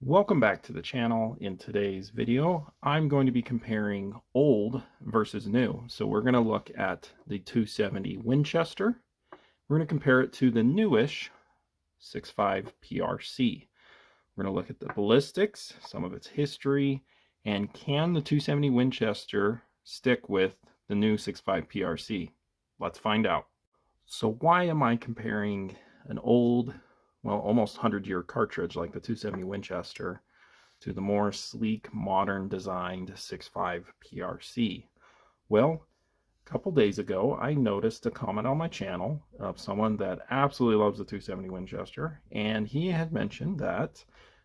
Welcome back to the channel. In today's video, I'm going to be comparing old versus new. So we're going to look at the 270 Winchester. We're going to compare it to the newish 6.5 PRC. We're going to look at the ballistics, some of its history, and can the 270 Winchester stick with the new 6.5 PRC? Let's find out. So why am I comparing an old, well, almost 100-year cartridge like the 270 Winchester to the more sleek, modern designed 6.5 PRC? Well, a couple days ago, I noticed a comment on my channel of someone that absolutely loves the 270 Winchester, and he had mentioned that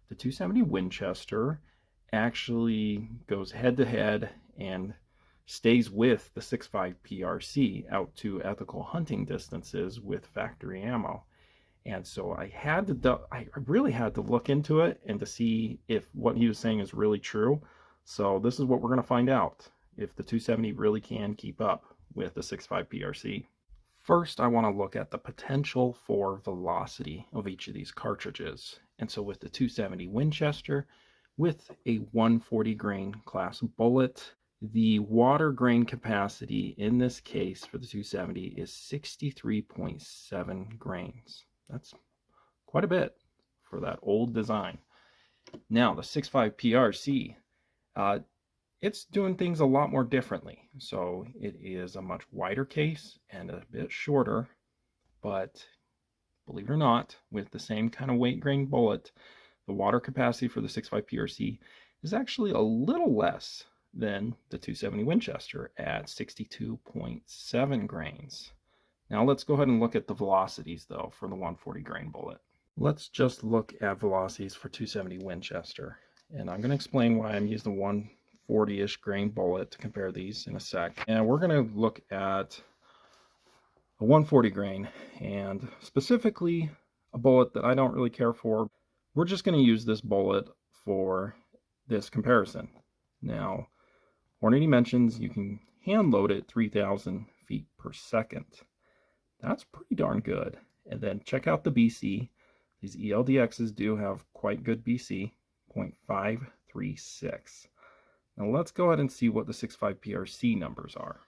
the 270 Winchester actually goes head to head and stays with the 6.5 PRC out to ethical hunting distances with factory ammo. And so I really had to look into it and to see if what he was saying is really true. So this is what we're going to find out, if the 270 really can keep up with the 6.5 PRC. First, I want to look at the potential for velocity of each of these cartridges. And so with the 270 Winchester, with a 140 grain class bullet, the water grain capacity in this case for the 270 is 63.7 grains. That's quite a bit for that old design. Now, the 6.5 PRC, it's doing things a lot more differently. So it is a much wider case and a bit shorter, but believe it or not, with the same kind of weight grain bullet, the water capacity for the 6.5 PRC is actually a little less than the 270 Winchester at 62.7 grains. Now let's go ahead and look at the velocities though for the 140 grain bullet. Let's just look at velocities for 270 Winchester. And I'm going to explain why I'm using the 140-ish grain bullet to compare these in a sec. And we're going to look at a 140 grain, and specifically a bullet that I don't really care for. We're just going to use this bullet for this comparison. Now, Hornady mentions you can hand load it 3,000 feet per second. That's pretty darn good. And then check out the BC. These ELDXs do have quite good BC, 0.536. Now let's go ahead and see what the 6.5 PRC numbers are.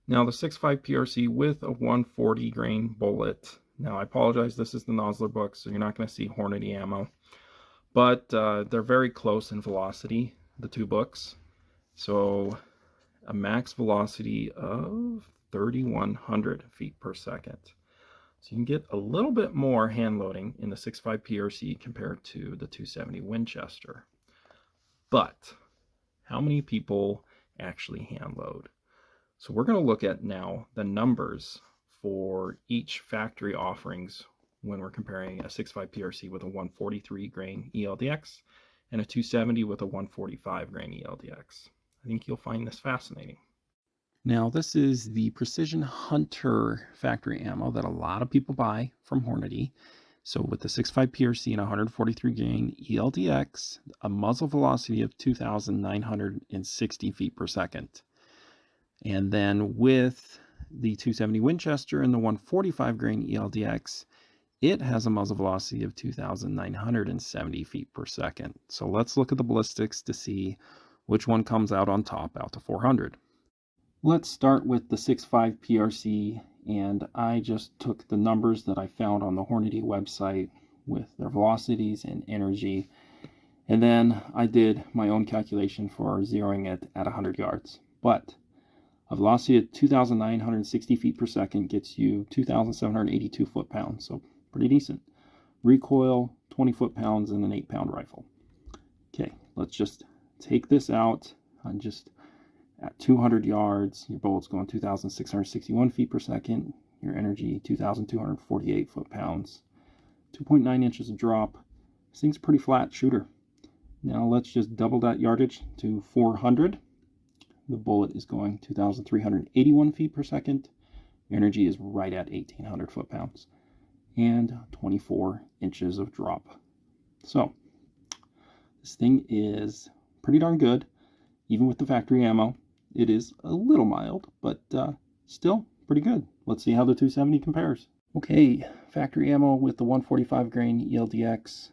Now the 6.5 PRC with a 140 grain bullet. Now I apologize, this is the Nosler book, so you're not going to see Hornady ammo. But they're very close in velocity, the two books. So a max velocity of 3,100 feet per second. So you can get a little bit more hand loading in the 6.5 PRC compared to the 270 Winchester. But how many people actually hand load? So we're going to look at now the numbers for each factory offerings when we're comparing a 6.5 PRC with a 143 grain ELDX and a 270 with a 145 grain ELDX. I think you'll find this fascinating. Now this is the Precision Hunter factory ammo that a lot of people buy from Hornady. So with the 6.5 PRC and 143 grain ELDX, a muzzle velocity of 2,960 feet per second. And then with the 270 Winchester and the 145 grain ELDX, it has a muzzle velocity of 2,970 feet per second. So let's look at the ballistics to see which one comes out on top out to 400. Let's start with the 6.5 PRC, and I just took the numbers that I found on the Hornady website with their velocities and energy, and then I did my own calculation for zeroing it at 100 yards. But a velocity of 2,960 feet per second gets you 2,782 foot-pounds, so pretty decent. Recoil, 20 foot-pounds, and an 8-pound rifle. Okay, let's just take this out. I'm just at 200 yards, your bullet's going 2,661 feet per second. Your energy, 2,248 foot-pounds. 2.9 inches of drop. This thing's a pretty flat shooter. Now let's just double that yardage to 400. The bullet is going 2,381 feet per second. Your energy is right at 1,800 foot-pounds. And 24 inches of drop. So, this thing is pretty darn good, even with the factory ammo. It is a little mild, but still pretty good. Let's see how the 270 compares. Okay, factory ammo with the 145 grain ELDX,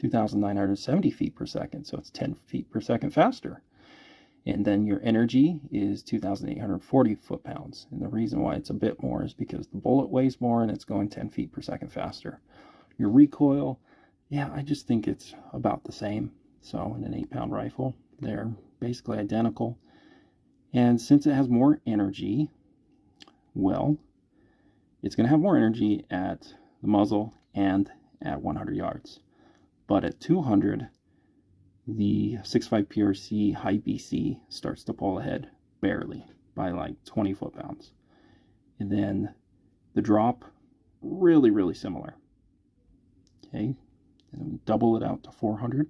2,970 feet per second, so it's 10 feet per second faster. And then your energy is 2,840 foot-pounds. And the reason why it's a bit more is because the bullet weighs more and it's going 10 feet per second faster. Your recoil, yeah, I just think it's about the same. So in an 8-pound rifle, they're basically identical. And since it has more energy, well, it's going to have more energy at the muzzle and at 100 yards. But at 200, the 6.5 PRC high BC starts to pull ahead barely by like 20 foot-pounds. And then the drop, really similar. Okay, and we double it out to 400.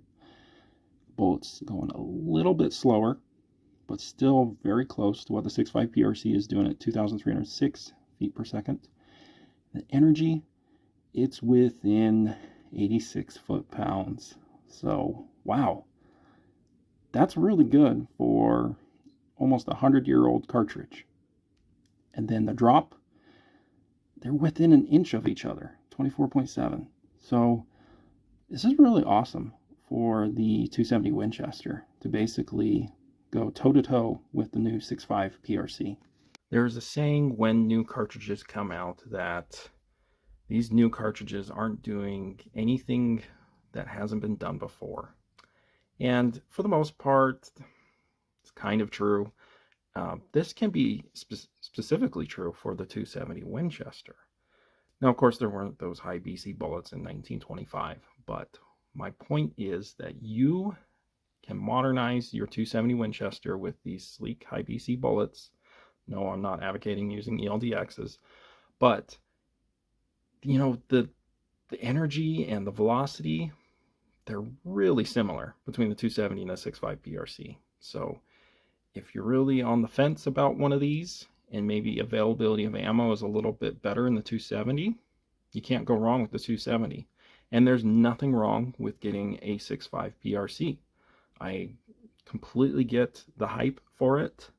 Bullets going a little bit slower, but still very close to what the 6.5 PRC is doing at 2,306 feet per second. The energy, it's within 86 foot-pounds. So, wow. That's really good for almost a 100-year-old cartridge. And then the drop, they're within an inch of each other, 24.7. So this is really awesome for the 270 Winchester to basically go toe-to-toe with the new 6.5 PRC. There's a saying when new cartridges come out that these new cartridges aren't doing anything that hasn't been done before. And for the most part, it's kind of true. This can be specifically true for the 270 Winchester. Now, of course, there weren't those high BC bullets in 1925, but my point is that you can modernize your 270 Winchester with these sleek high BC bullets. No, I'm not advocating using ELDXs, but you know, the energy and the velocity, they're really similar between the 270 and the 6.5 PRC. So if you're really on the fence about one of these and maybe availability of ammo is a little bit better in the 270, you can't go wrong with the 270. And there's nothing wrong with getting a 6.5 PRC. I completely get the hype for it.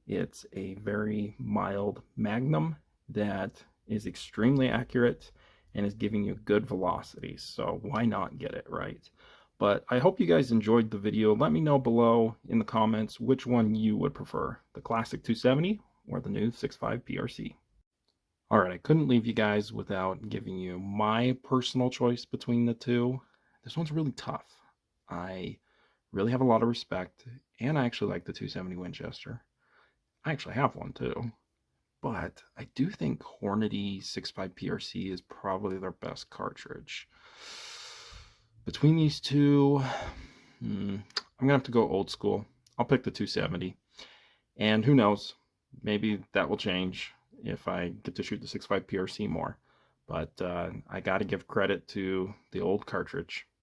It's a very mild magnum that is extremely accurate and is giving you good velocities. So why not get it, right? But I hope you guys enjoyed the video. Let me know below in the comments which one you would prefer, the classic 270 or the new 6.5 PRC. All right, I couldn't leave you guys without giving you my personal choice between the two. This one's really tough. I really have a lot of respect, and I actually like the 270 Winchester. I actually have one too. But I do think Hornady 6.5 PRC is probably their best cartridge. Between these two, I'm going to have to go old school. I'll pick the 270. And who knows, maybe that will change if I get to shoot the 6.5 PRC more. But I got to give credit to the old cartridge.